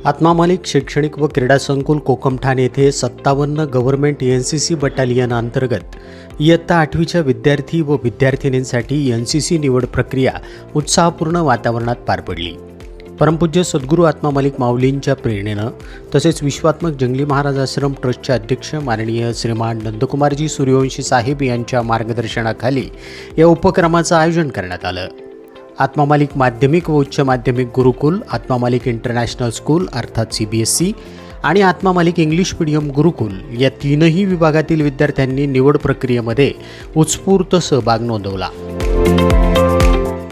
आत्मा मालिक शैक्षणिक व क्रीडा संकुल कोकमठाण येथे 57 गव्हर्नमेंट एनसीसी बटालियन अंतर्गत इयत्ता 8वीच्या विद्यार्थी व विद्यार्थिनींसाठी एनसीसी निवड प्रक्रिया उत्साहपूर्ण वातावरणात पार पडली। परमपूज्य सद्गुरू आत्मा मालिक माऊलींच्या प्रेरणेनं तसेच विश्वात्मक जंगली महाराज आश्रम ट्रस्टचे अध्यक्ष माननीय श्रीमान नंदकुमारजी सूर्यवंशी साहेब यांच्या मार्गदर्शनाखाली या उपक्रमाचं आयोजन करण्यात आलं। आत्मा मालिक माध्यमिक व उच्च माध्यमिक गुरुकुल, आत्मा मालिक इंटरनॅशनल स्कूल अर्थात CBSE आणि आत्मा मालिक इंग्लिश मीडियम गुरुकुल या तीनही विभागातील विद्यार्थ्यांनी निवड प्रक्रियेमध्ये उत्स्फूर्त सहभाग नोंदवला।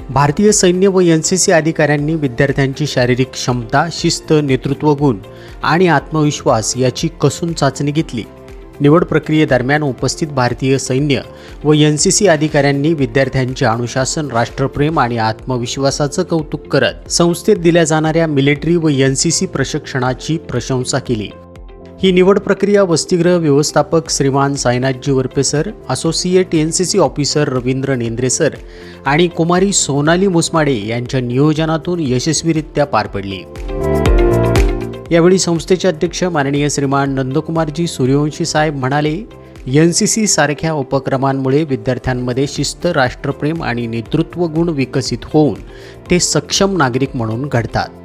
भारतीय सैन्य व एनसीसी अधिकाऱ्यांनी विद्यार्थ्यांची शारीरिक क्षमता, शिस्त, नेतृत्व गुण आणि आत्मविश्वास याची कसून चाचणी घेतली। निवड प्रक्रियेदरम्यान उपस्थित भारतीय सैन्य व एनसीसी अधिकाऱ्यांनी विद्यार्थ्यांचे अनुशासन, राष्ट्रप्रेम आणि आत्मविश्वासाचं कौतुक करत संस्थेत दिल्या जाणाऱ्या मिलिटरी व एनसीसी प्रशिक्षणाची प्रशंसा केली। ही निवड प्रक्रिया वसतिगृह व्यवस्थापक श्रीमान Sainathji Warpe sir, associate NCC officer Ravindra Nendre sir आणि कुमारी सोनाली मुसमाडे यांच्या नियोजनातून यशस्वीरित्या पार पडली। यावेळी संस्थेचे अध्यक्ष माननीय श्रीमान नंदकुमारजी सूर्यवंशी साहेब म्हणाले, एनसीसी सारख्या उपक्रमांमुळे विद्यार्थ्यांमध्ये शिस्त, राष्ट्रप्रेम आणि नेतृत्व गुण विकसित होऊन ते सक्षम नागरिक म्हणून घडतात।